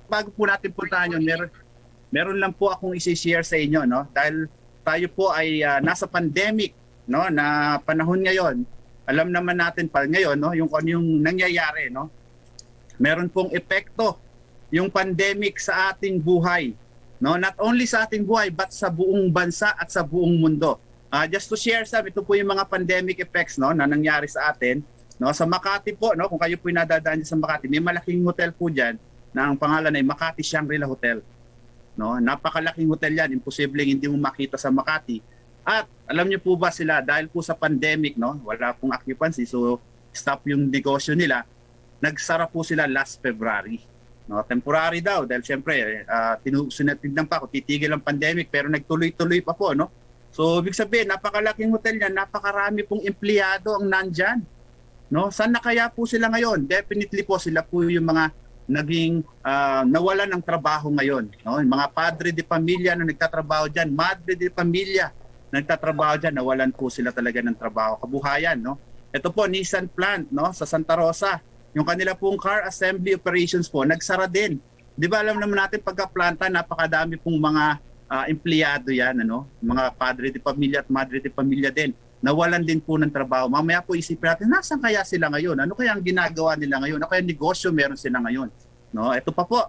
bago po natin puntahan yun, meron lang po akong isi-share sa inyo, no? Dahil tayo po ay nasa pandemic, no, na panahon ngayon. Alam naman natin pa ngayon, no, yung ano yung nangyayari, no? Meron pong epekto yung pandemic sa ating buhay, no? Not only sa ating buhay but sa buong bansa at sa buong mundo. Just to share ito po yung mga pandemic effects, no, na nangyari sa atin, no? Sa Makati po, no, kung kayo po nadadaan sa Makati, may malaking hotel po diyan na ang pangalan ay Makati Shangri-La Hotel. No, napakalaking hotel yan, imposibleng hindi mo makita sa Makati. At alam niyo po ba sila, dahil po sa pandemic, no, wala pong occupancy, so stop yung negosyo nila, nagsara po sila last February. No, temporary daw dahil siyempre tinusunod-tignan pa ako, titigil ang pandemic pero nagtuloy-tuloy pa po, no. So ibig sabihin, napakalaking hotel yan, napakarami pong empleyado ang nandyan. No, saan na kaya po sila ngayon? Definitely po sila po yung mga naging nawalan ng trabaho ngayon, no? Yung mga padre de pamilya na nagtatrabaho diyan, madre de pamilya nagtatrabaho diyan, nawalan po sila talaga ng trabaho, kabuhayan, no? Ito po Nissan plant, no, sa Santa Rosa, yung kanila pong car assembly operations po nagsara din. 'Di ba alam naman natin pagka-planta napakadami pong mga empleyado yan, ano? Mga padre de pamilya at madre de pamilya din. Nawalan din po ng trabaho. Mamaya po isipin natin, nasaan kaya sila ngayon? Ano kaya ang ginagawa nila ngayon? Ano kaya negosyo meron sila ngayon? No, ito pa po.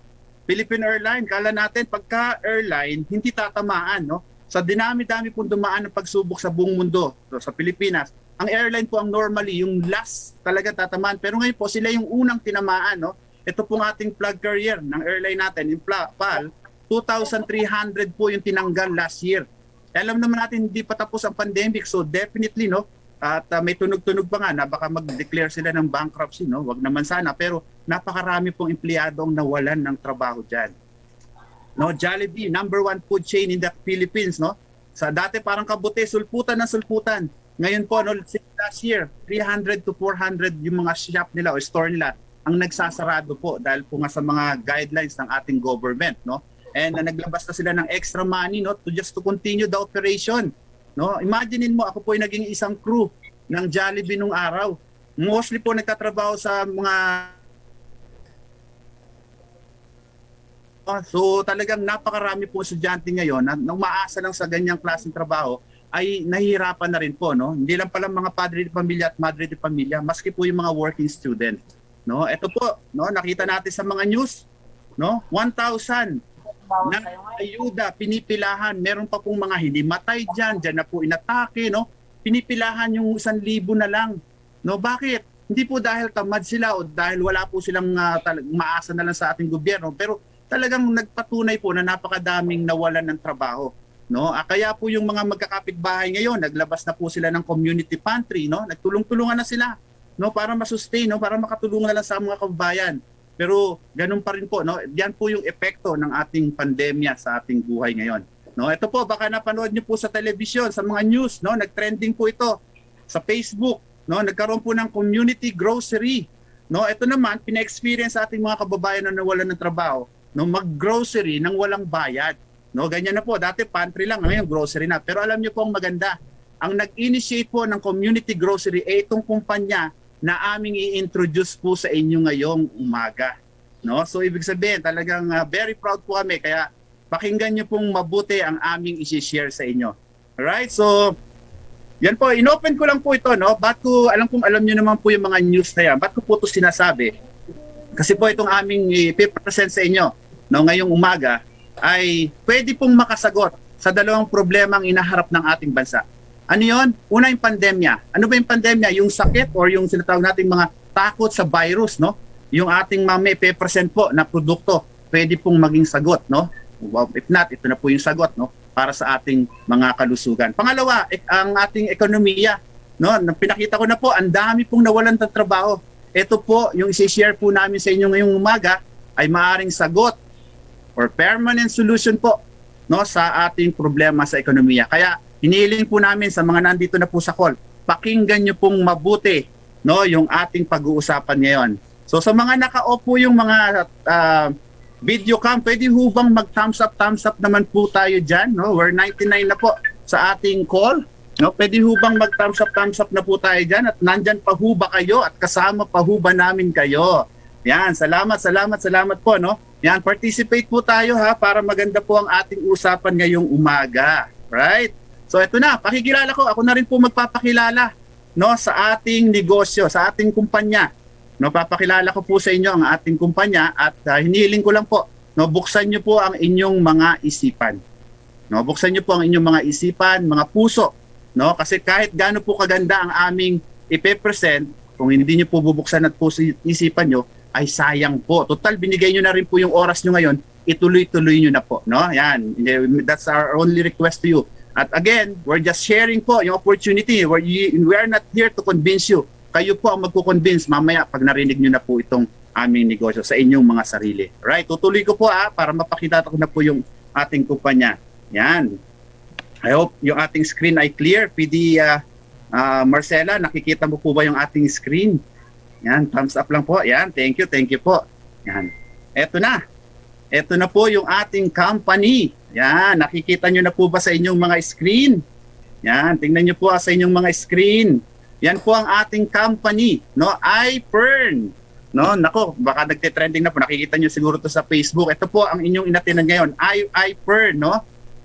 Philippine Airlines, kala natin pagka airline, hindi tatamaan, no? Sa dinami-dami pong dumaan ng pagsubok sa buong mundo, so, sa Pilipinas, ang airline po ang normally yung last talaga tatamaan. Pero ngayon po sila yung unang tinamaan, no? Ito pong ating flag carrier ng airline natin, yung PAL, 2,300 po yung tinanggal last year. Alam naman natin hindi pa tapos ang pandemic, so definitely, no, at may tunog-tunog pa nga na baka mag-declare sila ng bankruptcy, no? Wag naman sana, pero napakarami pong empleyado ang nawalan ng trabaho diyan. No, Jollibee, number 1 food chain in the Philippines, no? Sa dati parang kabuti, sulputan na sulputan. Ngayon po, no, last year, 300 to 400 yung mga shop nila o store nila ang nagsasarado po dahil po nga sa mga guidelines ng ating government, no? And naglabas na sila ng extra money, no, to continue the operation, no. Imaginein mo, ako po ay naging isang crew ng Jollibee nung araw. Mostly po nagtatrabaho sa mga so talagang napakarami po estudyante ngayon na nang maasa lang sa ganyang klaseng trabaho ay nahihirapan na rin po, no. Hindi lang pala mga padre de pamilya at madre de pamilya, maski po yung mga working student, no. Ito po, no, nakita natin sa mga news, no, 1,000 na ayuda, pinipilahan. Meron pa pong mga hinimatay dyan na po inatake, no? Pinipilahan yung 1,000 na lang. No, bakit? Hindi po dahil tamad sila o dahil wala po silang maasa na lang sa ating gobyerno, pero talagang nagpatunay po na napakadaming nawalan ng trabaho. No? Kaya po yung mga magkakapitbahay ngayon, naglabas na po sila ng community pantry, no? Nagtulong-tulungan na sila, no, para ma-sustain, no, para makatulungan na lang sa mga kababayan. Pero ganun pa rin po, no? Diyan po yung epekto ng ating pandemya sa ating buhay ngayon. No, ito po baka napanood niyo po sa television, sa mga news, no? Nag-trending po ito sa Facebook, no? Nagkaroon po ng community grocery. No, ito naman pina-experience sa ating mga kababayan na nawalan ng trabaho, no? Mag-grocery nang walang bayad. No, ganyan na po. Dati pantry lang, ngayon grocery na. Pero alam niyo po ang maganda. Ang nag-initiate po ng community grocery ay itong kumpanya na aming i-introduce po sa inyo ngayong umaga. No? So ibig sabihin, talagang very proud po kami. Kaya pakinggan nyo pong mabuti ang aming i-share sa inyo. Alright? So, yan po. Inopen ko lang po ito. No? Alam nyo naman po yung mga news na yan. Ba't ko po ito sinasabi? Kasi po itong aming i-present sa inyo, no, ngayong umaga ay pwede pong makasagot sa dalawang problema ang inaharap ng ating bansa. Ano yun? Una yung pandemya. Ano ba yung pandemya? Yung sakit or yung sinatawag nating mga takot sa virus, no? Yung ating may pe-present po na produkto, pwede pong maging sagot, no? If not, ito na po yung sagot, no? Para sa ating mga kalusugan. Pangalawa, ang ating ekonomiya, no? Pinakita ko na po, ang dami pong nawalan ng trabaho. Ito po, yung isi-share po namin sa inyo ngayong umaga, ay maaring sagot or permanent solution po, no, sa ating problema sa ekonomiya. Kaya hinihiling po namin sa mga nandito na po sa call, pakinggan nyo pong mabuti, no, yung ating pag-uusapan ngayon. So sa mga naka-opo yung mga video cam, pwede hubang mag-thumbs up naman po tayo dyan. No? We're 99 na po sa ating call. No? Pwede hubang mag-thumbs up na po tayo dyan at nandyan pa huba kayo at kasama pa huba namin kayo. Yan, salamat po, no? Yan, participate po tayo ha para maganda po ang ating usapan ngayong umaga. Right? So ito na, pakikilala ko. Ako na rin po magpapakilala, no, sa ating negosyo, sa ating kumpanya. No, papakilala ko po sa inyo ang ating kumpanya at hinihiling ko lang po, no, buksan niyo po ang inyong mga isipan. No, buksan niyo po ang inyong mga isipan, mga puso, no? Kasi kahit gaano po kaganda ang aming ipe-present, kung hindi niyo po bubuksan at puso isipan niyo, ay sayang po. Total binigay niyo na rin po yung oras niyo ngayon, ituloy-tuloy niyo na po, no? Yan, that's our only request to you. At again, we're just sharing po yung opportunity. We are not here to convince you. Kayo po ang magko-convince mamaya pag narinig niyo na po itong aming negosyo sa inyong mga sarili. Right? Tutuloy ko po para mapakita ko na po yung ating kumpanya. Yan. I hope yung ating screen ay clear. PD Marcela, nakikita mo po ba yung ating screen? Yan, thumbs up lang po. Yan, thank you po. Yan. Eto na. Eto na po yung ating company. Yan, nakikita nyo na po ba sa inyong mga screen? Yan, tingnan nyo po sa inyong mga screen. Yan po ang ating company, no? iPern. No, nako, baka nagte-trending na po. Nakikita nyo siguro to sa Facebook. Ito po ang inyong inatinan ngayon. iPern, no?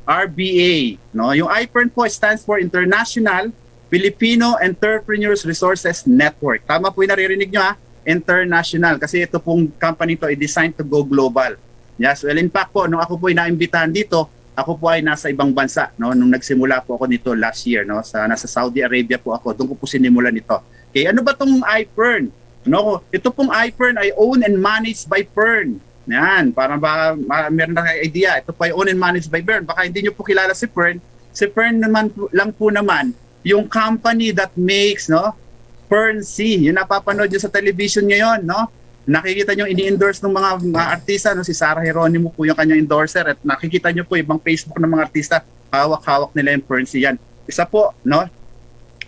RBA, no? Yung iPern po stands for International Filipino Entrepreneurs Resources Network. Tama po yung naririnig nyo international. Kasi ito pong company to ay designed to go global. Yes, well in fact po, nung ako po ay naimbitahan dito, ako po ay nasa ibang bansa, no? Nung nagsimula po ako nito last year, no? Nasa Saudi Arabia po ako. Doon ko po sinimulan ito. Okay, ano ba tong iPern? No, ito pong iPern ay owned and managed by Pern. Yan, para ba meron na idea. Ito po ay owned and managed by Pern. Baka hindi niyo po kilala si Pern. Si Pern naman lang po naman yung company that makes, no, Pern C. Yung napapanood niyo sa television ngayon, no? Nakikita niyo ini-endorse ng mga artista, no, si Sarah Geronimo po yung kanyang endorser at nakikita niyo po ibang Facebook ng mga artista, hawak-hawak nila yung Pern C yan. Isa po, no?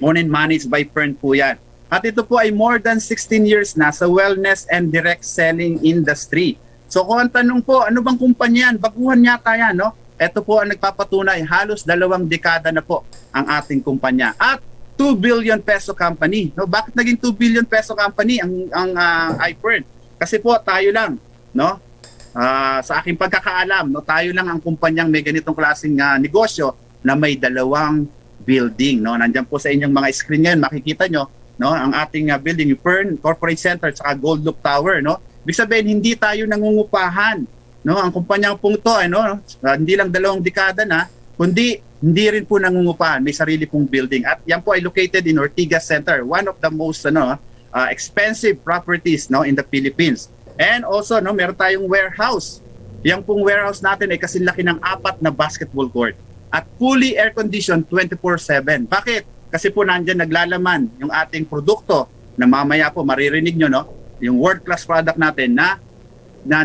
Owned and managed by Pern po yan. At ito po ay more than 16 years na sa wellness and direct selling industry. So kung ang tanong po, ano bang kumpanya yan? Baguhan yata yan, no? Ito po ang nagpapatunay, halos 2 dekada na po ang ating kumpanya. At 2 billion peso company. No? Bakit naging 2 billion peso company ang iPern? Kasi po tayo lang, no? Sa aking pagkakaalam, no, tayo lang ang kumpanyang may ganitong klaseng negosyo na may 2 building, no? Nandiyan po sa inyong mga screen ngayon, makikita nyo, no, ang ating building, yung Pern Corporate Center at Gold Loop Tower, no? Ibig sabihin, hindi tayo nangungupahan, no? Ang kumpanya pong to, no, hindi lang 2 dekada na, kundi hindi rin po nangungupahan, may sarili pong building. At yan po ay located in Ortigas Center, one of the most expensive properties, no, in the Philippines. And also, no, meron tayong warehouse. Yang pong warehouse natin ay kasilaki ng 4 na basketball court at fully air-conditioned 24/7. Bakit? Kasi po nandiyan naglalaman yung ating produkto na mamaya po maririnig nyo, no? Yung world-class product natin na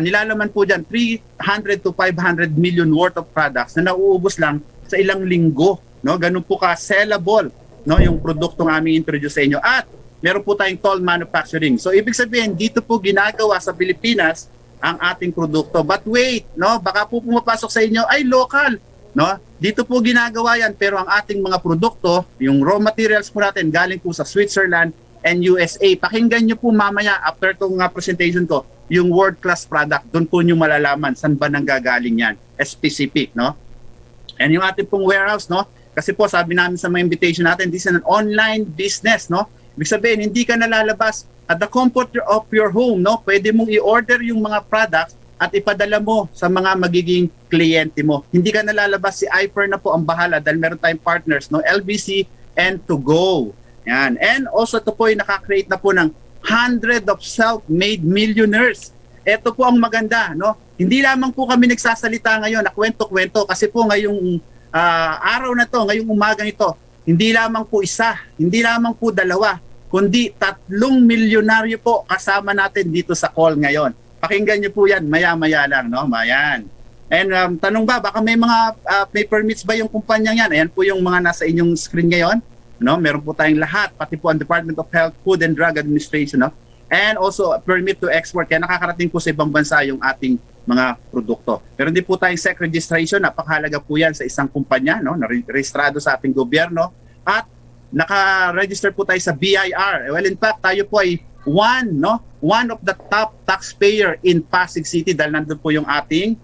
nilalaman po dyan 300 to 500 million worth of products na nauubos lang sa ilang linggo, no? Ganun po ka-sellable, no, yung produktong aming introduce sa inyo. At meron po tayong toll manufacturing. So ibig sabihin, dito po ginagawa sa Pilipinas ang ating produkto. But wait, no, baka po pumapasok sa inyo ay local, no? Dito po ginagawa yan, pero ang ating mga produkto, yung raw materials po natin galing po sa Switzerland and USA. Pakinggan nyo po mamaya after itong presentation ko, yung world-class product, doon po nyo malalaman saan ba nanggagaling yan, specific, no? And yung ating pong warehouse, no? Kasi po sabi namin sa mga invitation natin, this is an online business, no? Ibig sabihin, hindi ka nalalabas at the comfort of your home, no? Pwede mong i-order yung mga products at ipadala mo sa mga magiging kliyente mo. Hindi ka nalalabas, si iPern na po ang bahala dahil meron tayong partners, no? LBC and To Go. Yan. And also ito po ay nakakreate na po ng 100 of self-made millionaires. Ito po ang maganda, no? Hindi lamang po kami nagsasalita ngayon na kwento-kwento kasi po ngayong araw na to, ngayong umagang ito, hindi lamang po isa, hindi lamang po 2, kundi 3 milyonaryo po kasama natin dito sa call ngayon. Pakinggan niyo po yan, maya-maya lang, no? Mayan. And tanong ba, baka may mga may permits ba yung kumpanyang yan? Ayan po yung mga nasa inyong screen ngayon. No? Meron po tayong lahat, pati po ang Department of Health, Food and Drug Administration, no? And also permit to export. Kaya nakakarating po sa ibang bansa yung ating mga produkto. Meron din po tayong SEC registration, napakahalaga po yan sa isang kumpanya, no? Na-registrado sa ating gobyerno. At naka-register po tayo sa BIR. Well, in fact, tayo po ay one of the top taxpayer in Pasig City dahil nandun po yung ating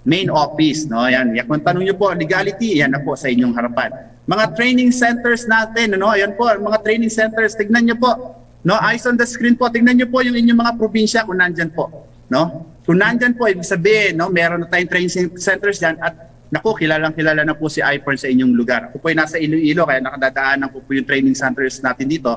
main office, no? Yan, kung tanong niyo po legality, yan na po sa inyong harapan. Mga training centers natin, no? Ayan po, mga training centers, tignan niyo po. No, eyes on the screen po, tignan niyo po yung inyong mga probinsya kung nandyan po, no? Kung nandyan po, ibig sabihin, no, meron na tayong training centers diyan at naku, kilala na po si iPern sa inyong lugar. Ako po ay nasa Iloilo, kaya nakadadaanan ko po yung training centers natin dito.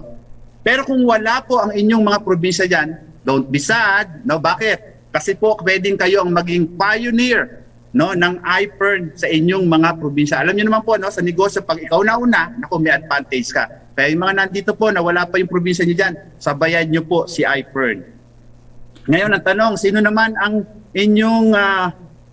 Pero kung wala po ang inyong mga probinsya dyan, don't be sad. No? Bakit? Kasi po pwedeng kayo ang maging pioneer, no, ng iPern sa inyong mga probinsya. Alam niyo naman po, no, sa negosyo, pag ikaw nauna, naku, may advantage ka. Kaya yung mga nandito po na wala pa yung probinsya niyo dyan, sabayan niyo po si iPern. Ngayon ang tanong, sino naman ang inyong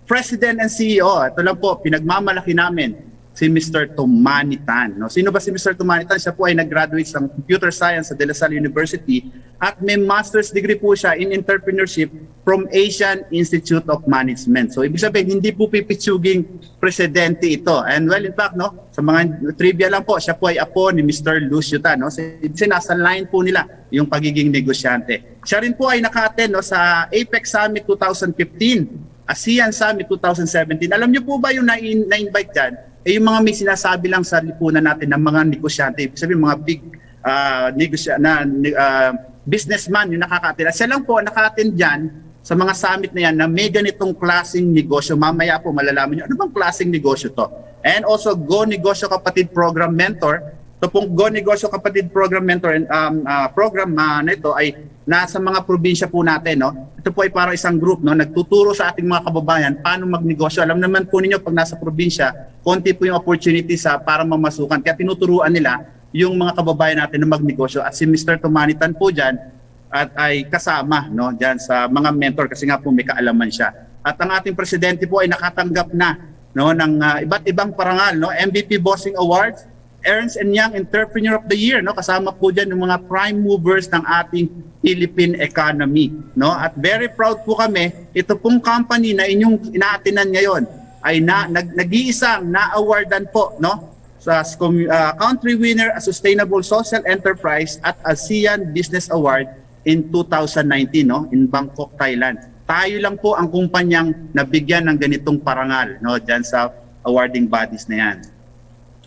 President and CEO? Ito lang po, pinagmamalaki namin, si Mr. Tumanitan. No? Sino ba si Mr. Tumanitan? Siya po ay nag-graduate sa Computer Science sa De La Salle University at may master's degree po siya in entrepreneurship from Asian Institute of Management. So ibig sabihin, hindi po pipitsuging presidente ito. And well, in fact, no, sa mga trivia lang po, siya po ay apo ni Mr. Lucio Tan. No? So, nasa line po nila yung pagiging negosyante. Siya rin po ay naka-attend, no, sa APEC Summit 2015, ASEAN Summit 2017. Alam niyo po ba yung na-invite dyan? Yung mga may sinasabi lang sa lipunan natin ng mga negosyante, ibig sabihin mga big businessman yung nakaka-attend. Siya lang po nakaka-attend dyan sa mga summit na yan na may ganitong klaseng negosyo. Mamaya po malalaman nyo, ano bang klaseng negosyo to? And also, Go Negosyo Kapatid Program Mentor. Ito pong Go Negosyo Kapatid Program Mentor program na ito ay nasa mga probinsya po natin, no? Ito po ay para isang group, no, nagtuturo sa ating mga kababayan paano magnegosyo. Alam naman po ninyo pag nasa probinsya, konti po yung opportunity para mamasukan. Kaya tinuturuan nila yung mga kababayan natin na magnegosyo. At si Mr. Tumanitan po diyan at ay kasama, no, diyan sa mga mentor kasi nga po may kaalaman siya. At ang ating presidente po ay nakatanggap na, no, ng iba't ibang parangal, no, MVP Bossing Awards, Ernst & Young Entrepreneur of the Year, no, kasama po diyan yung mga prime movers ng ating Philippine economy, no? At very proud po kami, ito pong company na inyong inaatinan ngayon ay nag-iisang na-awardan po, no, sa country winner a sustainable social enterprise at ASEAN Business Award in 2019, no, in Bangkok, Thailand. Tayo lang po ang kumpanyang nabigyan ng ganitong parangal, no, diyan sa awarding bodies na yan.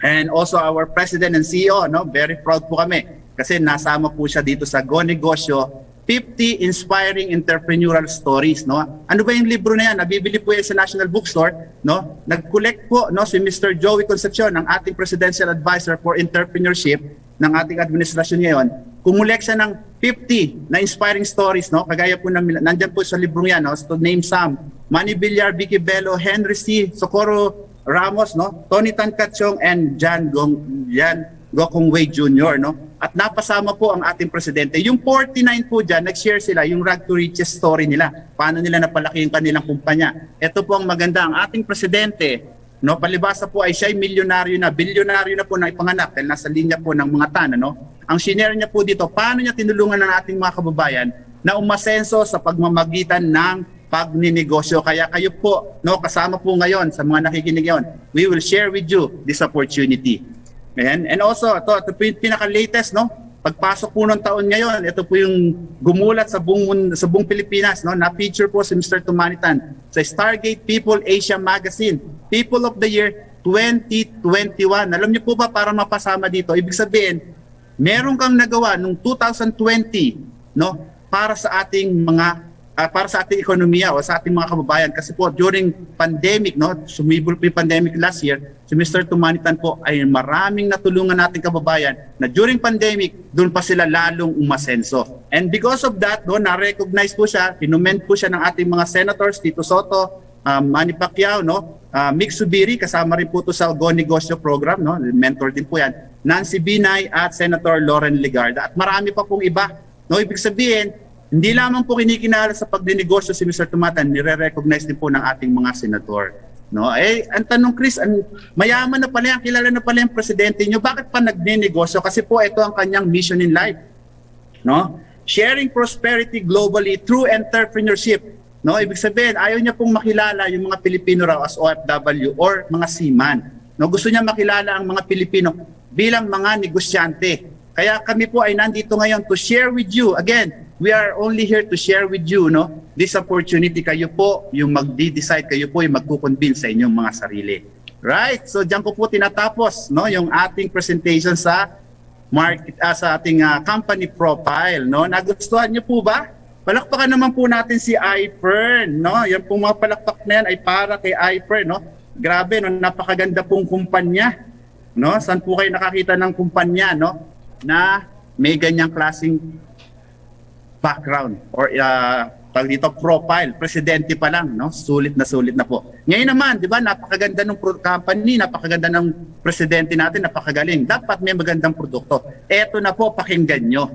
And also our President and CEO, no, very proud po kami kasi nasama po siya dito sa Go Negosyo 50 Inspiring Entrepreneurial Stories, no. Ano ba yung libro na yan? Nabibili po yan sa National Bookstore, no. Nag-collect po, no, si Mr. Joey Concepcion, ang ating Presidential Advisor for Entrepreneurship ng ating administrasyon ngayon. Kumulek siya ng 50 na inspiring stories, no. Kagaya po ng nandiyan po sa libro yan, no, to name some: Manny Villar, Vicky Bello, Henry C. Socorro Ramos, no, Tony Tan Catchong, and Jan Gokong Wei Jr., no. At napasama po ang ating presidente. Yung 49 po dyan, nag-share sila yung rag to riches story nila. Paano nila napalaki yung kanilang kumpanya. Ito po ang maganda. Ang ating presidente, no, palibasa po ay siya'y bilyonaryo na po na ipanganak dahil nasa linya po ng mga tan, no. Ang shinare niya po dito, paano niya tinulungan ng ating mga kababayan na umasenso sa pagmamagitan ng pagninegosyo. Kaya kayo po, no, kasama po ngayon sa mga nakikinig ngayon, we will share with you this opportunity. And also, ito po yung pinaka-latest, no? Pagpasok po ng taon ngayon, ito po yung gumulat sa buong Pilipinas, no? Na-feature po si Mr. Tumanitan sa Stargate People Asia Magazine, People of the Year 2021. Alam niyo po ba, para mapasama dito, ibig sabihin, meron kang nagawa noong 2020, no? Para sa ating ekonomiya o sa ating mga kababayan, kasi po during pandemic, no, sumibol po yung pandemic last year, si Mr. Tumanitan po ay maraming natulungan nating kababayan na during pandemic, doon pa sila lalong umasenso. And because of that, no, na-recognize po siya, pinument po siya ng ating mga senators, Tito Soto, Manny Pacquiao, no, Mick Subiri, kasama rin po ito sa Go Negosyo program, no, mentor din po yan, Nancy Binay at Senator Loren Legarda, at marami pa pong iba. No, ibig sabihin, hindi lamang po kinikinala sa pagdinegosyo si Mr. Tumatan, nire-recognize din po ng ating mga senador. No, ang tanong, Chris, mayaman na pala yan, kilala na pala yung presidente nyo, bakit pa nagdinegosyo? Kasi po ito ang kanyang mission in life. No? Sharing prosperity globally through entrepreneurship. No, ibig sabihin, ayaw niya pong makilala yung mga Pilipino raw as OFW or mga seaman. No, gusto niya makilala ang mga Pilipino bilang mga negosyante. Kaya kami po ay nandito ngayon to share with you. Again, we are only here to share with you, no, this opportunity. Kayo po yung magdi-decide, kayo po yung magkukonvince sa inyong mga sarili. Right? So diyan ko po tinatapos, no, yung ating presentation sa market, sa ating company profile, no. Nagustuhan niyo po ba? Palakpakan naman po natin si iFern, no. Yan pong mga palakpak na yan ay para kay iFern, no. Grabe, no, napakaganda pong kumpanya, no. Saan po kayo nakakita ng kumpanya, no, na may ganyang klaseng background or dito profile, presidente pa lang, no? Sulit na po. Ngayon naman, 'di ba, napakaganda ng company, napakaganda ng presidente natin, napakagaling. Dapat may magandang produkto. Eto na po, pakinggan nyo.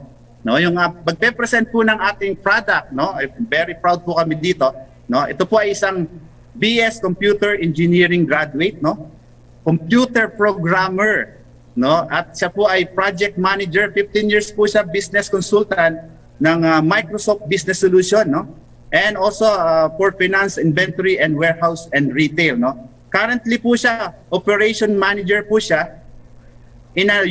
No, yung magpe-present po ng ating product, no? Very proud po kami dito, no? Ito po ay isang BS Computer Engineering graduate, no? Computer programmer, no? At siya po ay project manager, 15 years po siya business consultant ng Microsoft Business Solution, no? And also for finance, inventory and warehouse and retail, no? Currently po siya operation manager po siya in a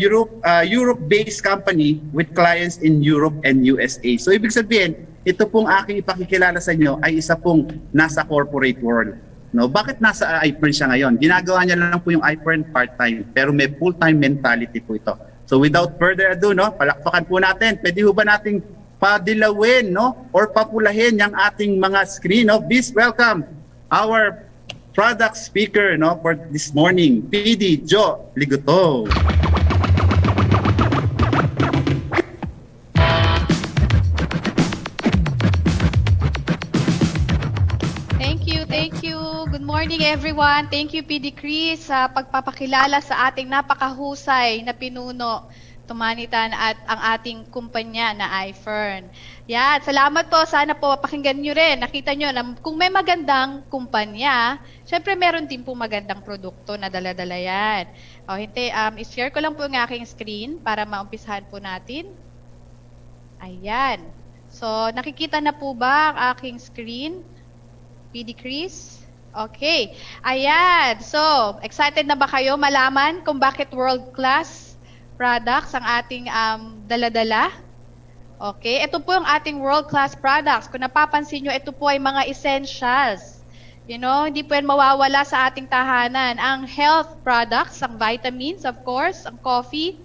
Europe-based company with clients in Europe and USA. So ibig sabihin, ito pong aking ipakikilala sa inyo ay isa pong nasa corporate world. No, bakit nasa iFern siya ngayon? Ginagawa niya lang po yung iFern part-time, pero may full-time mentality po ito. So without further ado, no, palakpakan po natin. Pwede ho ba nating padilawin, no, or papulahin yung ating mga screen, no? Please welcome our product speaker, no, for this morning, PD Joe Liguto. Thank you. Good morning everyone. Thank you PD Chris sa pagpapakilala sa ating napakahusay na pinuno, tumanitan at ang ating kumpanya na iFern. Yan, salamat po. Sana po pakinggan nyo rin. Nakita nyo na kung may magandang kumpanya, syempre meron din po magandang produkto na dala-dala yan. O, hindi, i-share ko lang po yung aking screen para maumpisahan po natin. Ayan. So, nakikita na po ba ang aking screen? PD Chris? Okay. Ayan. So, excited na ba kayo malaman kung bakit world-class products ang ating dala-dala? Okay. Ito po yung ating world-class products. Kung napapansin nyo, ito po ay mga essentials. You know, hindi po yan mawawala sa ating tahanan. Ang health products, ang vitamins, of course, ang coffee,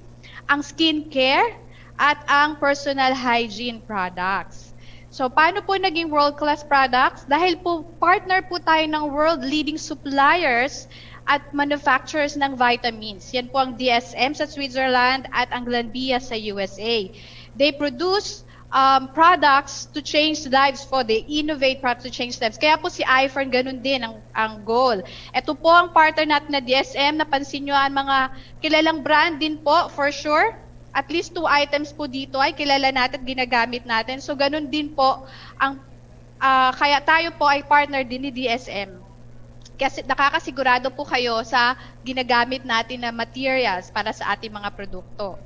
ang skincare, at ang personal hygiene products. So, paano po naging world-class products? Dahil po partner po tayo ng world-leading suppliers at manufacturers ng vitamins. Yan po ang DSM sa Switzerland at ang Glanbia sa USA. They produce products to change lives po. They innovate products to change lives. Kaya po si iFern, ganun din ang goal. Ito po ang partner natin na DSM. Napansin nyo ang mga kilalang brand din po, for sure. At least 2 items po dito ay kilala natin at ginagamit natin. So, ganun din po ang kaya tayo po ay partner din ni DSM. Kasi nakakasigurado po kayo sa ginagamit natin na materials para sa ating mga produkto.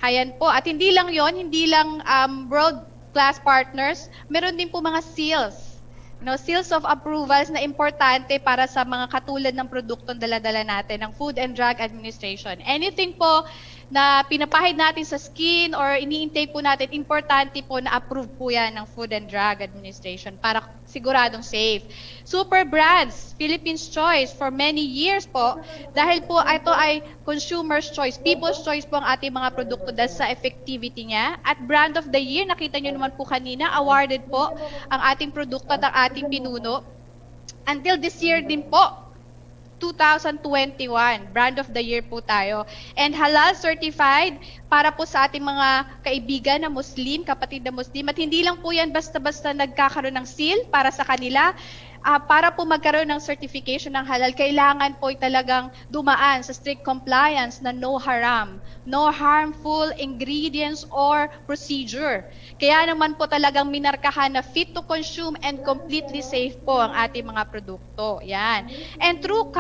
Ayan po. At hindi lang yon, hindi lang world-class partners, meron din po mga seals. You know, seals of approvals na importante para sa mga katulad ng produktong dala-dala natin ng Food and Drug Administration. Anything po na pinapahid natin sa skin or ini-intake po natin, importante po na approve po yan ng Food and Drug Administration para siguradong safe. Super brands, Philippines Choice for many years po, dahil po ito ay consumer's choice, people's choice po ang ating mga produkto dahil sa effectivity niya. At brand of the year, nakita nyo naman po kanina, awarded po ang ating produkto at ang ating pinuno. Until this year din po, 2021, Brand of the Year po tayo. And halal certified para po sa ating mga kaibigan na Muslim, kapatid na Muslim. At hindi lang po yan basta-basta nagkakaroon ng seal para sa kanila. Para po magkaroon ng certification ng halal, kailangan po talagang dumaan sa strict compliance na no haram, no harmful ingredients or procedure. Kaya naman po talagang minarkahan na fit to consume and completely safe po ang ating mga produkto. Yan. And True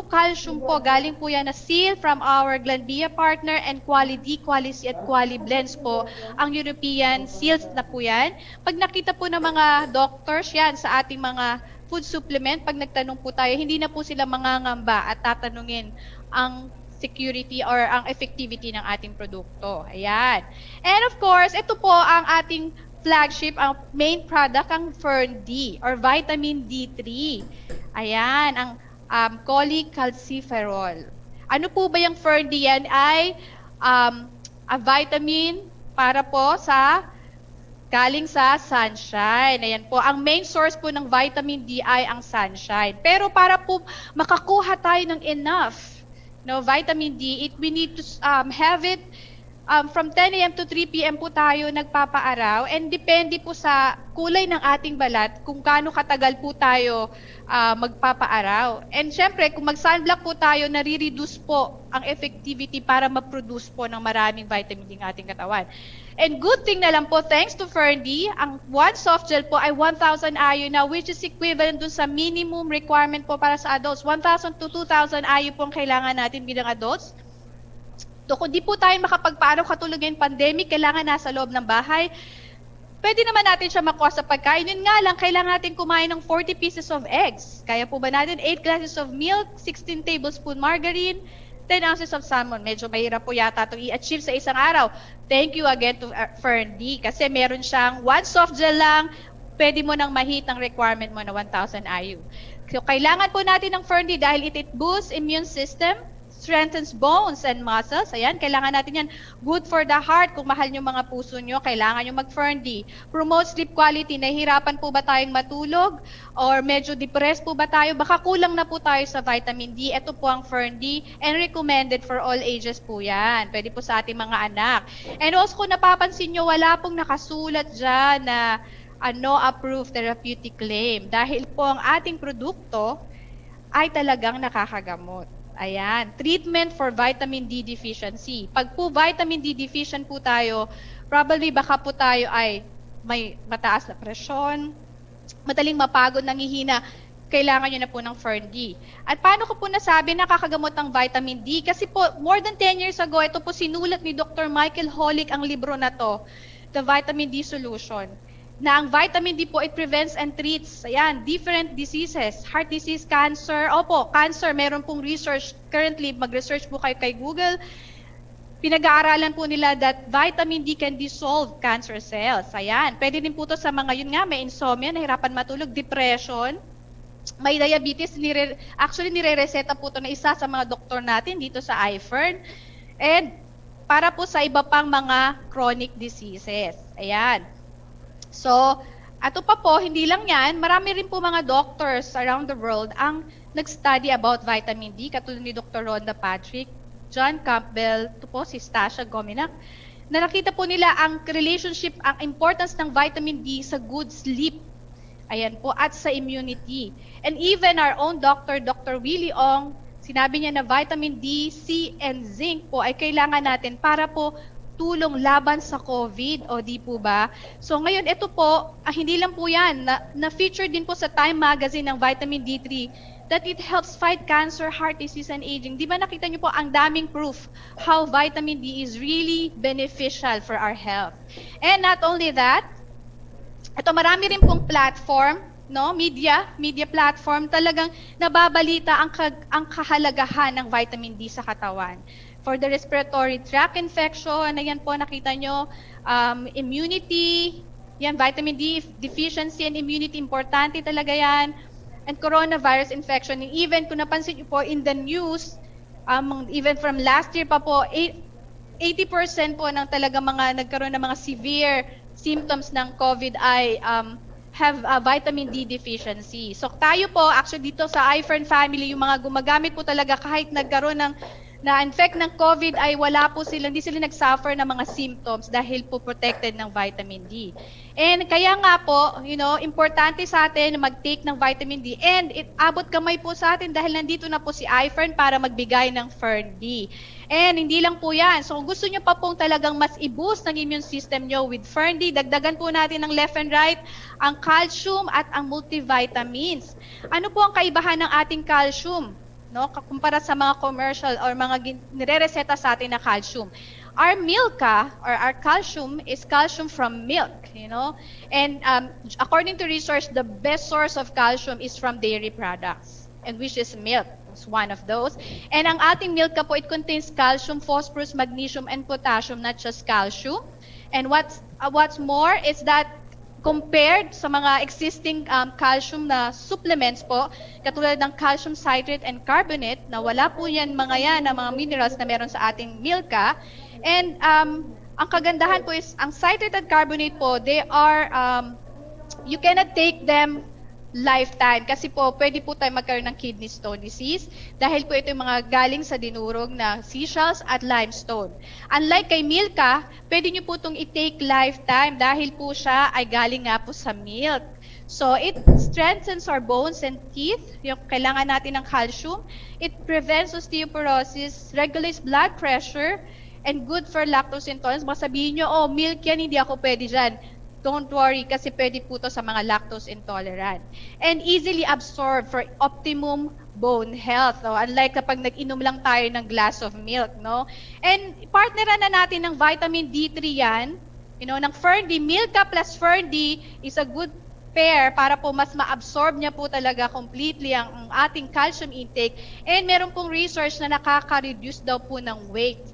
Calcium po, galing po yan na seal from our Glanbia partner, and Quality at Quali Blends po, ang European seals na po yan. Pag nakita po ng mga doctors yan sa ating mga food supplement, pag nagtanong po tayo, hindi na po sila mangangamba at tatanungin ang security or ang effectivity ng ating produkto. Ayan. And of course, ito po ang ating flagship, ang main product, ang Fern-D or vitamin D3. Ayan, ang cholecalciferol. Ano po ba yung Fern-D? Yan ay a vitamin para po sa galing sa sunshine. Ayan po, ang main source po ng vitamin D ay ang sunshine. Pero para po makakuha tayo ng enough vitamin D, we need to have it from 10 a.m. to 3 p.m. po tayo nagpapaaraw, and depende po sa kulay ng ating balat kung gaano katagal po tayo magpapaaraw. And syempre, kung mag-sunblock po tayo, nare-reduce po ang effectivity para ma-produce po ng maraming vitamin D ng ating katawan. And good thing na lang po, thanks to Fern-D, ang one soft gel po ay 1,000 IU na, which is equivalent dun sa minimum requirement po para sa adults. 1,000 to 2,000 IU po ang kailangan natin bilang adults. So kung di po tayo makapagpaaraw katulad ng pandemic, kailangan nasa loob ng bahay, pwede naman natin siya makuha sa pagkain. Yun nga lang, kailangan natin kumain ng 40 pieces of eggs. Kaya po ba natin 8 glasses of milk, 16 tablespoon margarine, 10 ounces of salmon. Medyo mahirap po yata itong i-achieve sa isang araw. Thank you again to Fern-D kasi meron siyang one soft gel lang, pwede mo nang ma-hit ang requirement mo na 1,000 IU. So kailangan po natin ng Fern-D dahil it boosts immune system, strengthens bones and muscles. Ayan, kailangan natin yan. Good for the heart. Kung mahal nyo mga puso nyo, kailangan nyo mag-Fern-D. Promote sleep quality. Nahihirapan po ba tayong matulog? Or medyo depressed po ba tayo? Baka kulang na po tayo sa vitamin D. Ito po ang Fern-D and recommended for all ages po yan. Pwede po sa ating mga anak. And also, kung napapansin nyo, wala pong nakasulat dyan na no approved therapeutic claim. Dahil po ang ating produkto ay talagang nakakagamot. Ayan, treatment for vitamin D deficiency. Pag po vitamin D deficient po tayo, probably baka po tayo ay may mataas na presyon, madaling mapagod, nangihina, kailangan nyo na po ng Fern-D. At paano ko po nasabi nakakagamot ang vitamin D? Kasi po, more than 10 years ago, ito po sinulat ni Dr. Michael Holick ang libro na to, The Vitamin D Solution, na ang vitamin D po, it prevents and treats, ayan, different diseases, heart disease, cancer. Opo, cancer, meron pong research, currently, mag-research po kayo kay Google, pinag-aaralan po nila that vitamin D can dissolve cancer cells. Ayan, pwede din po to sa mga, yun nga, may insomnia, nahirapan matulog, depression, may diabetes, actually nire-reseta po to na isa sa mga doktor natin dito sa iFern, and para po sa iba pang mga chronic diseases. Ayan. So, ato pa po, hindi lang yan, marami rin po mga doctors around the world ang nag-study about vitamin D, katulad ni Dr. Rhonda Patrick, John Campbell, ito po si Stasia Gominac, na nakita po nila ang relationship, ang importance ng vitamin D sa good sleep, ayan po, at sa immunity. And even our own doctor, Dr. Willie Ong, sinabi niya na vitamin D, C, and zinc po ay kailangan natin para po tulong laban sa COVID, o di po ba? So ngayon, ito po, hindi lang po yan, na-feature din po sa Time Magazine ng vitamin D3 that it helps fight cancer, heart disease, and aging. Di ba nakita niyo po ang daming proof how vitamin D is really beneficial for our health. And not only that, ito marami rin pong platform, media platform, talagang nababalita ang kahalagahan ng vitamin D sa katawan. For the respiratory tract infection, ayan po, nakita nyo, immunity, yan, vitamin D deficiency and immunity, importante talaga yan. And coronavirus infection, and even kung napansin nyo po in the news, even from last year pa po, 80% po ng talaga mga nagkaroon ng mga severe symptoms ng COVID ay have vitamin D deficiency. So tayo po, actually dito sa iFern family, yung mga gumagamit po talaga kahit nagkaroon ng na-infect ng COVID ay hindi sila nag-suffer ng mga symptoms dahil po protected ng vitamin D. And kaya nga po, importante sa atin na mag-take ng vitamin D, and abot kamay po sa atin dahil nandito na po si iFern para magbigay ng Fern-D. And hindi lang po yan. So kung gusto nyo pa pong talagang mas i-boost ng immune system nyo with Fern-D, dagdagan po natin ng left and right ang calcium at ang multivitamins. Ano po ang kaibahan ng ating calcium? Kumpara sa mga commercial or mga nire-reseta sa atin na calcium. Our milk, or our calcium, is calcium from milk, And according to research, the best source of calcium is from dairy products, and which is milk. is one of those. And ang ating Milka po, it contains calcium, phosphorus, magnesium, and potassium, not just calcium. And what's more is that compared sa mga existing calcium na supplements po, katulad ng calcium citrate and carbonate, na wala po yan mga yan, na mga minerals na meron sa ating Milka. And ang kagandahan po is, ang citrate and carbonate po, they are, you cannot take them lifetime kasi po pwede po tayo magkaroon ng kidney stone disease dahil po ito yung mga galing sa dinurog na seashells at limestone. Unlike kay Milka, pwede nyo po itong i-take lifetime dahil po siya ay galing nga po sa milk. So it strengthens our bones and teeth, yung kailangan natin ng calcium. It prevents osteoporosis, regulates blood pressure, and good for lactose intolerance. Baka sabihin nyo, oh, milk yan, hindi ako pwede dyan. Don't worry kasi pwede po to sa mga lactose intolerant. And easily absorbed for optimum bone health. No? Unlike kapag nag-inom lang tayo ng glass of milk. No? And partneran na natin ng vitamin D3 yan. Ng Fern-D. Milka plus Fern-D is a good pair para po mas ma-absorb niya po talaga completely ang ating calcium intake. And meron pong research na nakaka-reduce daw po ng weight.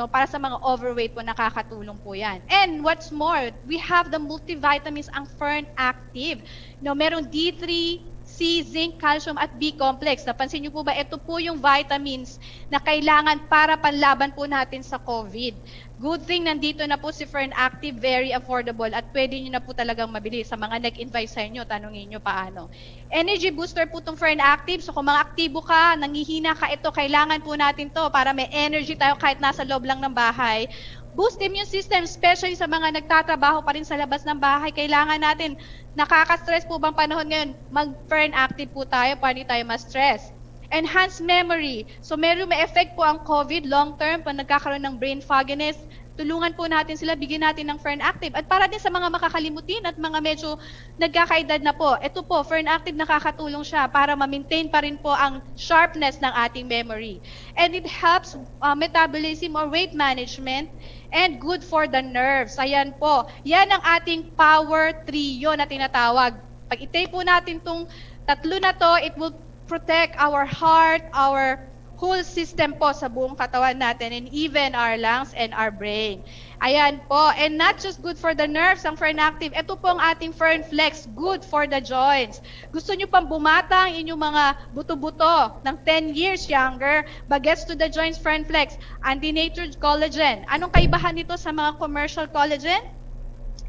Para sa mga overweight po, nakakatulong po yan. And what's more, we have the multivitamins, ang Fern Active. Meron D3, C, zinc, calcium, at B complex. Napansin niyo po ba, ito po yung vitamins na kailangan para panlaban po natin sa COVID. Good thing, nandito na po si Fern Active, very affordable, at pwede nyo na po talagang mabili. Sa mga nag-invite sa inyo, tanungin nyo paano. Energy booster po itong Fern Active. So kung mga aktibo ka, nangihina ka, ito, kailangan po natin to para may energy tayo kahit nasa loob lang ng bahay. Boost immune system, especially sa mga nagtatrabaho pa rin sa labas ng bahay. Kailangan natin, nakaka-stress po bang panahon ngayon, mag-Fern Active po tayo para hindi tayo ma-stress. Enhanced memory. So may effect po ang COVID long term pag nagkakaroon ng brain fogginess. Tulungan po natin sila, bigyan natin ng Fern Active. At para din sa mga makakalimutin at mga medyo nagkakaedad na po, ito po, Fern Active nakakatulong siya para ma-maintain pa rin po ang sharpness ng ating memory. And it helps metabolism or weight management and good for the nerves. Ayan po. Yan ang ating power trio na tinatawag. Pag itake po natin itong tatlo na to, it will protect our heart, our whole system po sa buong katawan natin, and even our lungs and our brain. Ayan po. And not just good for the nerves, ang Fern Active. Ito po ang ating Fern Flex, good for the joints. Gusto nyo pang bumata ang inyong mga buto-buto ng 10 years younger, bagets to the joints, Fern Flex, anti-natured collagen. Anong kaibahan nito sa mga commercial collagen?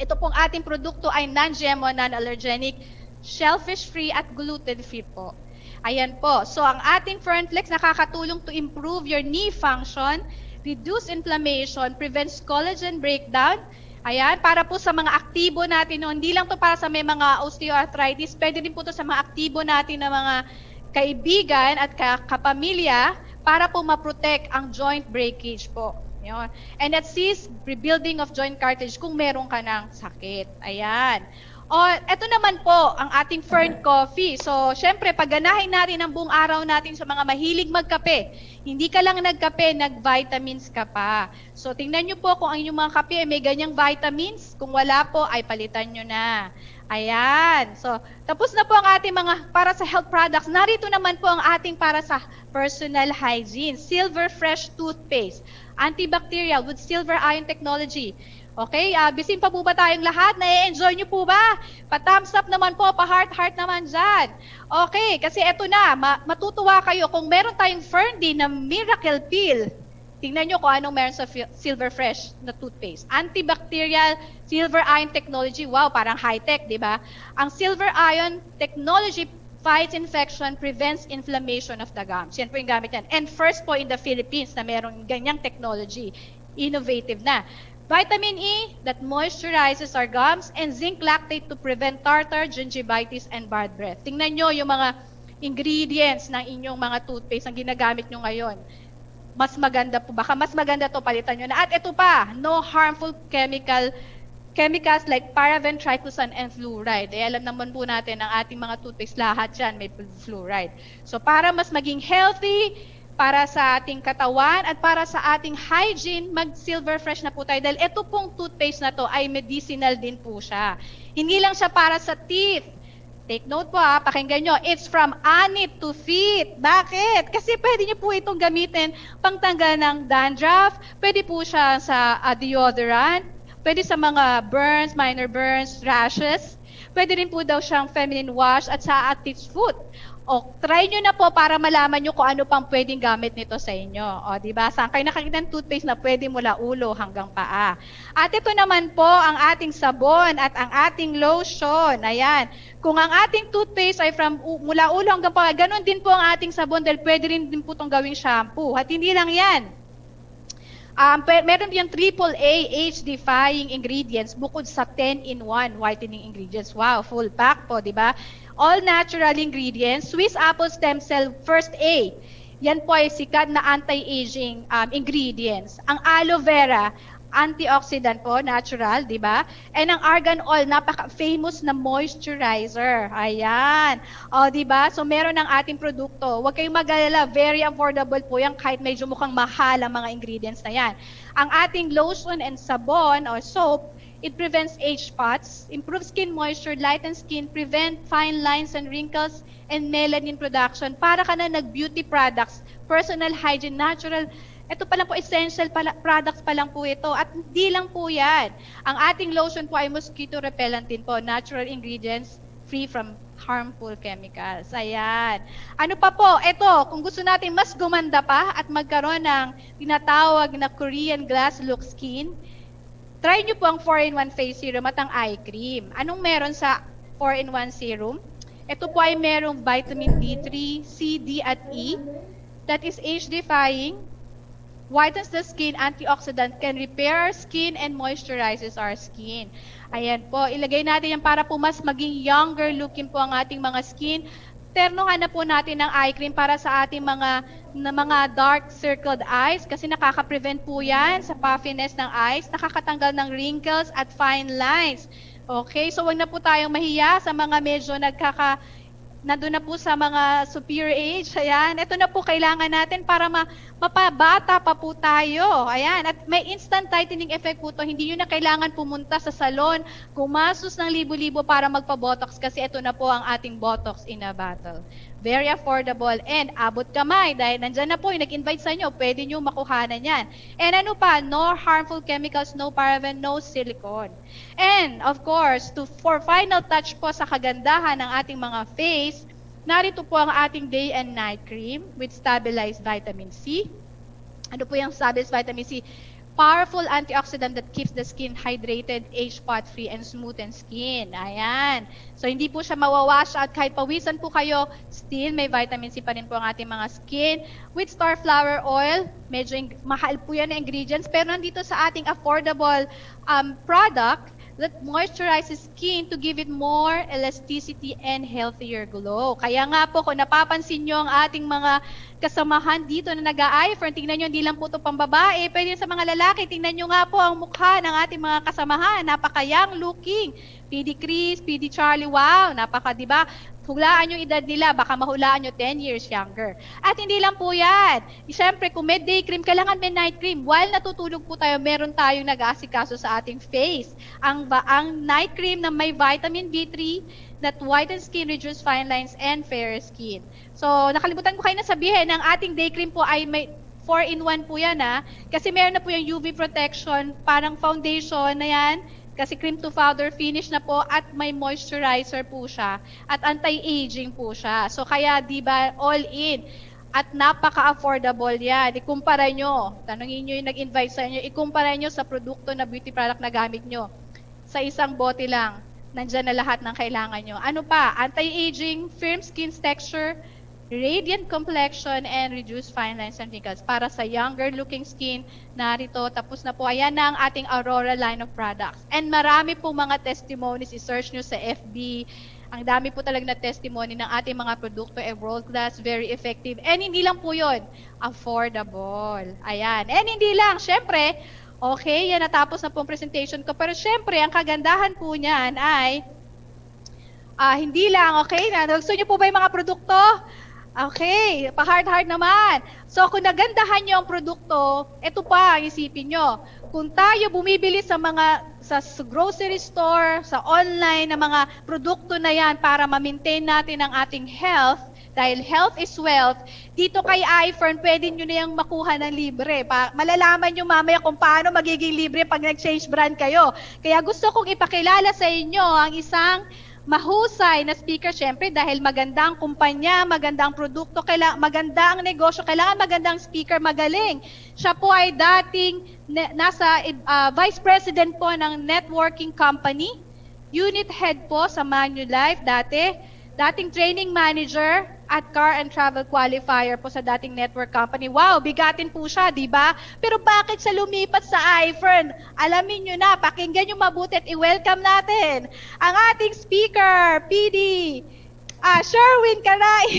Ito pong ating produkto ay non-GMO, non-allergenic, shellfish-free at gluten-free po. Ayan po. So, ang ating Fern Flex nakakatulong to improve your knee function, reduce inflammation, prevents collagen breakdown. Ayan, para po sa mga aktibo natin, no, hindi lang to para sa may mga osteoarthritis, pwede din po to sa mga aktibo natin na mga kaibigan at kapamilya para po ma-protect ang joint breakage po. Yun. And that sees rebuilding of joint cartilage kung meron ka ng sakit. Ayan. O, eto naman po, ang ating Fern Coffee. So, syempre, pagganahin natin ang buong araw natin sa mga mahilig magkape. Hindi ka lang nagkape, nag-vitamins ka pa. So, tingnan nyo po kung ang inyong mga kape ay may ganyang vitamins. Kung wala po, ay palitan nyo na. Ayan. So, tapos na po ang ating mga para sa health products. Narito naman po ang ating para sa personal hygiene. Silver Fresh Toothpaste. Antibacterial with silver ion technology. Okay, bisin pa po ba tayong lahat? Na-enjoy nyo po ba? Pa-thumbs up naman po, pa-heart-heart naman dyan. Okay, kasi eto na, matutuwa kayo kung meron tayong Fern-D na Miracle Pill. Tingnan nyo kung anong meron sa Silver Fresh na toothpaste. Antibacterial silver ion technology. Wow, parang high-tech, di ba? Ang silver ion technology fights infection, prevents inflammation of the gums. Yan po yung gamit yan. And first po in the Philippines na meron ganyang technology. Innovative na. Vitamin E that moisturizes our gums, and zinc lactate to prevent tartar, gingivitis, and bad breath. Tingnan nyo yung mga ingredients ng inyong mga toothpaste ang ginagamit nyo ngayon. Mas maganda po. Baka mas maganda to, palitan nyo na. At ito pa, no harmful chemicals like paraben, triclosan, and fluoride. Alam naman po natin, ang ating mga toothpaste, lahat yan may fluoride. So para mas maging healthy, para sa ating katawan at para sa ating hygiene, mag-Silver Fresh na po tayo. Dahil ito pong toothpaste na to ay medicinal din po siya. Hindi lang siya para sa teeth. Take note po pakinggan nyo. It's from Anit to Fit. Bakit? Kasi pwede nyo po itong gamitin pangtanggal ng dandruff. Pwede po siya sa deodorant. Pwede sa mga burns, minor burns, rashes. Pwede rin po daw siyang feminine wash at sa active foot. O, try nyo na po para malaman nyo kung ano pang pwedeng gamit nito sa inyo. O, di ba? Saan kayo nakakita ng toothpaste na pwede mula ulo hanggang paa? At ito naman po ang ating sabon at ang ating lotion. Ayan. Kung ang ating toothpaste ay from mula ulo hanggang paa, ganun din po ang ating sabon dahil pwede rin din po itong gawing shampoo. At hindi lang yan. Meron yung AAA age-defying ingredients bukod sa 10-in-1 whitening ingredients. Wow, full pack po, di ba? All natural ingredients, Swiss apple stem cell first A. Yan po ay sikat na anti-aging ingredients. Ang aloe vera, antioxidant po, natural, di ba? And ang argan oil, napaka-famous na moisturizer. Ayan. O, di ba? So, meron ng ating produkto. Huwag kayong mag-alala, very affordable po yan kahit medyo mukhang mahal ang mga ingredients na yan. Ang ating lotion and sabon or soap, it prevents age spots, improves skin moisture, lightens skin, prevent fine lines and wrinkles, and melanin production. Para ka na nag-beauty products, personal hygiene, natural. Ito pa lang po, essential products pa lang po ito. At hindi lang po yan. Ang ating lotion po ay mosquito repellent din po, natural ingredients, free from harmful chemicals. Ayan. Ano pa po? Ito, kung gusto natin mas gumanda pa at magkaroon ng tinatawag na Korean glass look skin, try nyo po ang 4-in-1 face serum at ang eye cream. Anong meron sa 4-in-1 serum? Ito po ay merong vitamin D3, C, D, at E that is age-defying, whitens the skin, antioxidant, can repair our skin, and moisturizes our skin. Ayan po, ilagay natin yan para po mas maging younger looking po ang ating mga skin. Ternohan na po natin ng eye cream para sa ating mga dark circled eyes kasi nakaka-prevent po yan sa puffiness ng eyes, nakakatanggal ng wrinkles at fine lines. Okay, so wag na po tayong mahiya sa mga medyo nandun na po sa mga superior age. Ayan, ito na po kailangan natin para mapabata pa po tayo. Ayan, at may instant tightening effect po to. Hindi nyo na kailangan pumunta sa salon, gumastos ng libo-libo para magpa-botox kasi ito na po ang ating botox in a bottle. Very affordable and abot kamay dahil nandyan na po yung nag-invite sa inyo, pwede nyo makuhanan yan. And ano pa, no harmful chemicals, no paraben, no silicone. And of course, for final touch po sa kagandahan ng ating mga face, narito po ang ating day and night cream with stabilized vitamin C. Ano po yung stabilized vitamin C? Powerful antioxidant that keeps the skin hydrated, age spot free, and smoothen skin. Ayan. So, hindi po siya mawawash out. Kahit pawisan po kayo, still may vitamin C pa rin po ang ating mga skin. With star flower oil, medyo mahal po yan na ingredients, pero nandito sa ating affordable product that moisturizes skin to give it more elasticity and healthier glow. Kaya nga po, kung napapansin nyo ang ating mga kasamahan dito na nag-a-iPhone, tingnan nyo, hindi lang po ito pambabae, pwede sa mga lalaki, tingnan nyo nga po ang mukha ng ating mga kasamahan, napaka-young looking. PD Chris, PD Charlie, wow, diba? Hulaan yung edad nila, baka mahulaan nyo 10 years younger. At hindi lang po yan. Siyempre, kung may day cream, kailangan may night cream. While natutulog po tayo, meron tayong nag-aasikaso sa ating face. Ang night cream na may vitamin B3 that whitens skin, reduces fine lines, and fairer skin. So, nakalimutan ko kayo na sabihin, ang ating day cream po ay may 4-in-1 po yan kasi meron na po yung UV protection, parang foundation na yan, kasi cream to powder finish na po at may moisturizer po siya at anti-aging po siya. So kaya 'di ba all in at napaka-affordable 'yan. Ikumpara nyo. Tanungin niyo yung nag-invite sa inyo, ikumpara nyo sa produkto na beauty product na gamit nyo. Sa isang bote lang, nandiyan na lahat ng kailangan nyo. Ano pa? Anti-aging, firm skin texture, radiant complexion, and reduced fine lines and wrinkles. Para sa younger looking skin, narito, tapos na po. Ayan na ang ating Aurora line of products. And marami po mga testimonies, i-search nyo sa FB. Ang dami po talaga na testimony ng ating mga produkto ay world class, very effective. And hindi lang po yun, affordable. Ayan. And hindi lang, syempre, okay, yan natapos na po ang presentation ko. Pero syempre, ang kagandahan po niyan ay, hindi lang, okay, gusto nyo po ba yung mga produkto? Okay, pa-hard naman. So, kung nagandahan nyo ang produkto, ito pa ang isipin nyo. kung tayo bumibili sa grocery store, sa online na mga produkto na yan para ma-maintain natin ang ating health, dahil health is wealth, dito kay iFern, pwede nyo na yung makuha ng libre. Malalaman nyo mamaya kung paano magiging libre pag nag-change brand kayo. Kaya gusto kong ipakilala sa inyo ang isang mahusay na speaker, syempre dahil maganda ang kumpanya, maganda ang produkto, maganda ang negosyo, kailangan magandang speaker, magaling. Siya po ay dating nasa Vice President po ng networking company, unit head po sa Manulife dating training manager at car and travel qualifier po sa dating network company. Wow, bigatin po siya, di ba? Pero bakit siya lumipat sa iFern? Alamin nyo na, pakinggan nyo mabuti at i-welcome natin ang ating speaker, PD Sherwin Caray.